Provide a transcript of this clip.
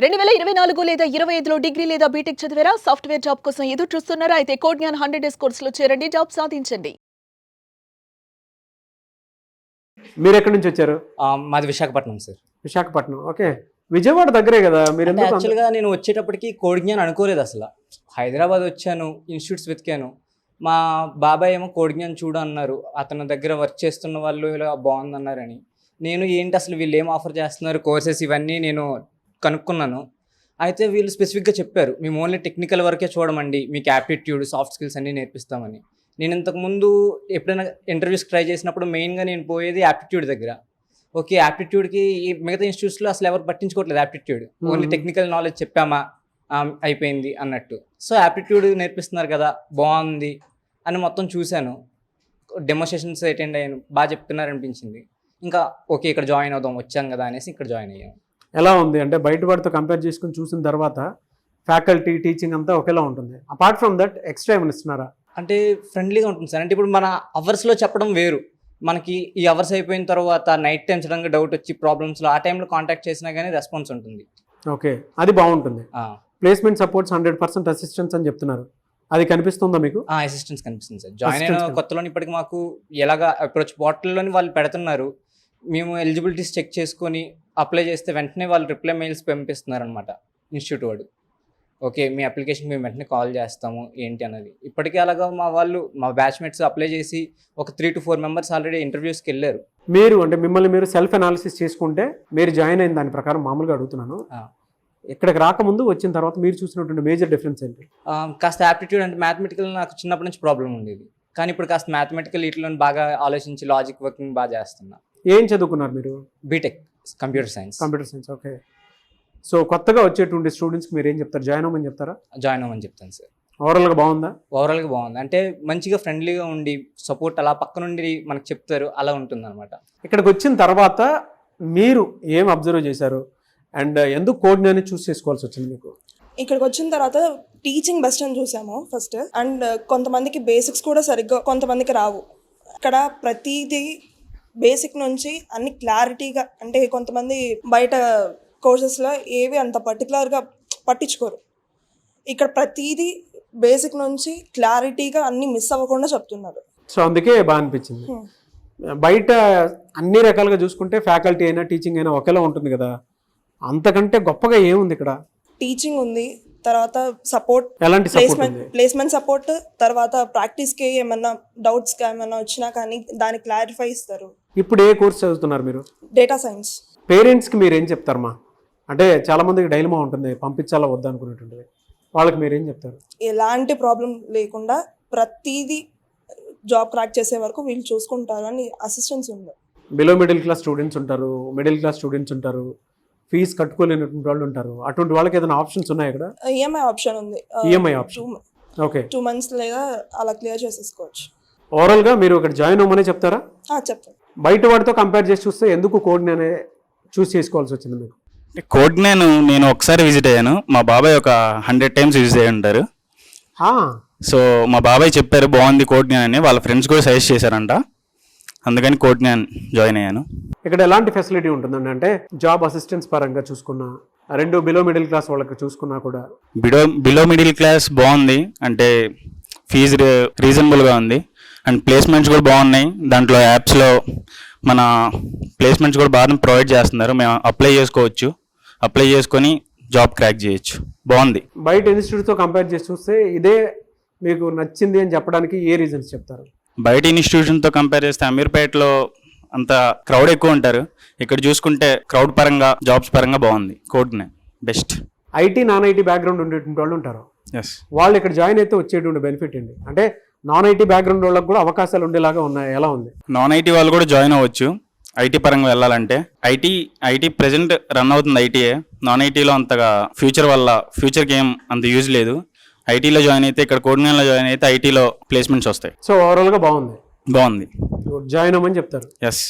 2024 లేదా 25లో డిగ్రీ లేదా బీటెక్ చదివారా? సాఫ్ట్‌వేర్ జాబ్ కోసం ఎదురు చూస్తున్నారా? అయితే కోడ్ జ్ఞాన్ 100 డేస్ కోర్సులో చేరండి, జాబ్ సాధించండి. మీరెక్కడి నుంచి వచ్చారు? మాది విశాఖపట్నం సార్. విశాఖపట్నం. ఓకే. విజయవాడ దగ్గరే కదా. మీరు అంటే యాక్చువల్గా నేను వచ్చేటప్పటికి కోడ్ జ్ఞాన్ అనుకోలేదు అసలు. హైదరాబాద్ వచ్చాను, ఇన్స్టిట్యూట్స్ వెతికాను. మా బాబాయ్ ఏమో కోడ్ జ్ఞాన్ చూడు అన్నారు. అతని దగ్గర వర్క్ చేస్తున్న వాళ్ళు ఇలా బాగుందన్నారని. నేను ఏంటి అసలు వీళ్ళు ఏం ఆఫర్ చేస్తున్నారు కోర్సెస్ ఇవన్నీ నేను కనుక్కున్నాను. అయితే వీళ్ళు స్పెసిఫిక్గా చెప్పారు, మేము ఓన్లీ టెక్నికల్ వరకే చూడమండి, మీకు యాప్టిట్యూడ్ సాఫ్ట్ స్కిల్స్ అన్నీ నేర్పిస్తామని. నేను ఇంతకుముందు ఎప్పుడైనా ఇంటర్వ్యూస్కి ట్రై చేసినప్పుడు మెయిన్గా నేను పోయేది యాప్టిట్యూడ్ దగ్గర. ఓకే, యాప్టిట్యూడ్కి మిగతా ఇన్స్టిట్యూట్స్లో అసలు ఎవరు పట్టించుకోవట్లేదు యాప్టిట్యూడ్, ఓన్లీ టెక్నికల్ నాలెడ్జ్ చెప్పామా అయిపోయింది అన్నట్టు. సో యాప్టిట్యూడ్ నేర్పిస్తున్నారు కదా, బాగుంది అని మొత్తం చూశాను. డెమోన్స్ట్రేషన్స్ అటెండ్ అయ్యాను, బాగా చెప్తున్నారు అనిపించింది. ఇంకా ఓకే ఇక్కడ జాయిన్ అవుదాం, వచ్చాం కదా అనేసి ఇక్కడ జాయిన్ అయ్యాను. ఎలా ఉంది అంటే బయట వాడితో కంపేర్ చేసుకుని చూసిన తర్వాత ఫ్యాకల్టీ టీచింగ్ అంతా ఒకేలా ఉంటుంది. అపార్ట్ ఫ్రమ్ దట్ ఎక్స్ట్రా ఏమైనా ఇస్తున్నారా? అంటే ఫ్రెండ్లీగా ఉంటుంది సార్. అంటే ఇప్పుడు మన అవర్స్లో చెప్పడం వేరు, మనకి ఈ అవర్స్ అయిపోయిన తర్వాత నైట్ టైం సడన్గా డౌట్ వచ్చి ప్రాబ్లమ్స్లో ఆ టైంలో కాంటాక్ట్ చేసినా కానీ రెస్పాన్స్ ఉంటుంది. ఓకే, అది బాగుంటుంది. ప్లేస్మెంట్ సపోర్ట్స్ 100% అసిస్టెన్స్ అని చెప్తున్నారు, అది కనిపిస్తుందా మీకు? అసిస్టెన్స్ కనిపిస్తుంది సార్. జాయిన్ అయిన కొత్తలోని ఇప్పటికి మాకు ఎలాగా అప్రోచ్ పోర్టల్లోని వాళ్ళు పెడుతున్నారు. మేము ఎలిజిబిలిటీస్ చెక్ చేసుకొని అప్లై చేస్తే వెంటనే వాళ్ళు రిప్లై మెయిల్స్ పంపిస్తున్నారు అనమాట ఇన్స్టిట్యూట్ వాడు. ఓకే మీ అప్లికేషన్ మేము వెంటనే కాల్ చేస్తాము ఏంటి అన్నది. ఇప్పటికే అలాగా మా బ్యాచ్మేట్స్ అప్లై చేసి ఒక 3 to 4 మెంబర్స్ ఆల్రెడీ ఇంటర్వ్యూస్కి వెళ్ళారు. మీరు అంటే మిమ్మల్ని మీరు సెల్ఫ్ అనాలిసిస్ చేసుకుంటే మీరు జాయిన్ అయిన దాని ప్రకారం మామూలుగా అడుగుతున్నాను, ఇక్కడికి రాకముందు వచ్చిన తర్వాత మీరు చూసినటువంటి మేజర్ డిఫరెన్స్ ఏంటి? కాస్త యాప్టిట్యూడ్ అంటే మ్యాథమెటికల్ నాకు చిన్నప్పటి నుంచి ప్రాబ్లం ఉండేది, కానీ ఇప్పుడు కాస్త మ్యాథమెటికల్ వీటిలో బాగా ఆలోచించి లాజిక్ వర్కింగ్ బాగా చేస్తున్నా. ఏం చదువుకున్నారు మీరు? B Tech computer science. Okay. So కొత్తగా వచ్చేటువంటి స్టూడెంట్స్కి మీరు ఏం చెప్తారు? జాయిన్ అవ్వమని చెప్తారా? జాయిన్ అవ్వమని చెప్తాను సార్. ఓవరాల్గా బాగుందా? ఓవరాల్గా బాగుంది. అంటే మంచిగా ఫ్రెండ్లీగా ఉండి సపోర్ట్ అలా పక్క నుండి మనకు చెప్తారు, అలా ఉంటుంది అనమాట. ఇక్కడికి వచ్చిన తర్వాత మీరు ఏం అబ్జర్వ్ చేశారు అండ్ ఎందుకు కోడ్ జ్ఞాన్ చూస్ చేసుకోవాల్సి వచ్చింది మీకు? ఇక్కడికి వచ్చిన తర్వాత టీచింగ్ బెస్ట్ అని చూసాము ఫస్ట్. అండ్ కొంతమందికి బేసిక్స్ కూడా సరిగ్గా కొంతమందికి రావు. ఇక్కడ ప్రతిదీ బేసిక్ నుంచి అన్ని క్లారిటీగా, అంటే కొంతమంది బయట కోర్సెస్లో ఏవి అంత పర్టికులర్గా పట్టించుకోరు. ఇక్కడ ప్రతిదీ బేసిక్ నుంచి క్లారిటీగా అన్ని మిస్ అవ్వకుండా చెప్తున్నారు. సో అందుకే బాగా అనిపించింది. బయట అన్ని రకాలుగా చూసుకుంటే ఫ్యాకల్టీ అయినా టీచింగ్ అయినా ఒకేలా ఉంటుంది కదా, అంతకంటే గొప్పగా ఏముంది ఇక్కడ? టీచింగ్ ఉంది, తర్వాత సపోర్ట్, ఎలాంటి ప్లేస్మెంట్ సపోర్ట్, తర్వాత ప్రాక్టీస్కి ఏమన్నా డౌట్స్కి ఏమన్నా వచ్చినా కానీ దాన్ని క్లారిఫై ఇస్తారు. ఇప్పుడు ఏ కోర్స్ చదువుతున్నారు మీరు? Data science. పేరెంట్స్కి మీరు ఏం చెప్తారమ్మా? అంటే చాలా మందికి డైలమా ఉంటుంది, పంపించాలా వద్దా అనుకునేటువంటిది, వాళ్ళకి మీరు ఏం చెప్తారు? ఎలాంటి ప్రాబ్లం లేకుండా ప్రతిదీ జాబ్ క్రాక్ చేసే వరకు వీళ్ళు చూసుకుంటారు అని అసిస్టెన్స్ ఉంది. బిలో మిడిల్ క్లాస్ స్టూడెంట్స్ ఉంటారు, మిడిల్ క్లాస్ స్టూడెంట్స్ ఉంటారు, ఫీజు కట్టుకోలేనటువంటి వాళ్ళు ఉంటారు, అటువంటి వాళ్ళకి ఏదైనా ఆప్షన్స్ ఉన్నాయి ఇక్కడ? ఈఎంఐ ఆప్షన్ ఉంది. EMI option. ఓకే, 2 months లేదా అలా క్లియర్ చేసేసుకోవచ్చు. ఓవరాల్గా మీరు ఇక్కడ జాయిన్ అవ్వమనే చెప్తారా? చెప్తాను. బయట వాడితో కంపేర్ చేసి చూస్తే ఎందుకు కోడ్ జ్ఞాన్ చూస్ చేసుకోవాల్సి వచ్చింది మీకు? కోడ్ జ్ఞాన్ నేను ఒకసారి విజిట్ అయ్యాను, మా బాబాయ్ ఒక 100 times విజిట్ అయ్యి ఉంటారు. సో మా బాబాయ్ చెప్పారు బాగుంది కోడ్ జ్ఞాన్ అని, వాళ్ళ ఫ్రెండ్స్ కూడా సజెస్ట్ చేశారంట, అందుకని కోడ్ జ్ఞాన్ జాయిన్ అయ్యాను. ఇక్కడ ఎలాంటి ఫెసిలిటీ ఉంటుందండి? అంటే జాబ్ అసిస్టెన్స్ పరంగా చూసుకున్నా, రెండు బిలో మిడిల్ క్లాస్ వాళ్ళకి చూసుకున్నా కూడా. బిలో మిడిల్ క్లాస్ బాగుంది, అంటే ఫీజు రీజనబుల్గా ఉంది అండ్ ప్లేస్మెంట్స్ కూడా బాగున్నాయి. దాంట్లో యాప్స్లో మన ప్లేస్మెంట్స్ కూడా బాగా ప్రొవైడ్ చేస్తున్నారు, మేము అప్లై చేసుకోవచ్చు, అప్లై చేసుకొని జాబ్ క్రాక్ చేయొచ్చు, బాగుంది. బయట ఇన్స్టిట్యూట్తో కంపేర్ చేసి చూస్తే ఇదే మీకు నచ్చింది అని చెప్పడానికి ఏ రీజన్స్ చెప్తారు? బయట ఇన్స్టిట్యూషన్తో కంపేర్ చేస్తే అమీర్పేటలో అంత క్రౌడ్ ఎక్కువ ఉంటారు, ఇక్కడ చూసుకుంటే క్రౌడ్ పరంగా జాబ్స్ పరంగా బాగుంది, కోడ్నే best. IT non IT background ఉండేటువంటి వాళ్ళు ఉంటారు, ఎస్, వాళ్ళు ఇక్కడ జాయిన్ అయితే వచ్చేటువంటి బెనిఫిట్ ఏంటి? అంటే నాన్ ఐటీ బ్యాక్గ్రౌండ్ వాళ్ళకి కూడా అవకాశాలు ఉండేలాగా ఉన్నాయి, ఎలా ఉంది? నాన్ ఐటీ వాళ్ళు కూడా జాయిన్ అవ్వచ్చు ఐటీ పరంగా వెళ్ళాలంటే. ఐటీ ప్రెజెంట్ రన్ అవుతుంది ఐటీఏ, నాన్ ఐటీలో అంతగా ఫ్యూచర్కి ఏం అంత యూజ్ లేదు. ఐటీలో జాయిన్ అయితే, ఇక్కడ కోడ్ జ్ఞాన్లో జాయిన్ అయితే ఐటీలో ప్లేస్మెంట్స్ వస్తాయి. సో ఓవరాల్గా బాగుంది. బాగుంది, జాయిన్ అవ్వమని చెప్తారు? ఎస్.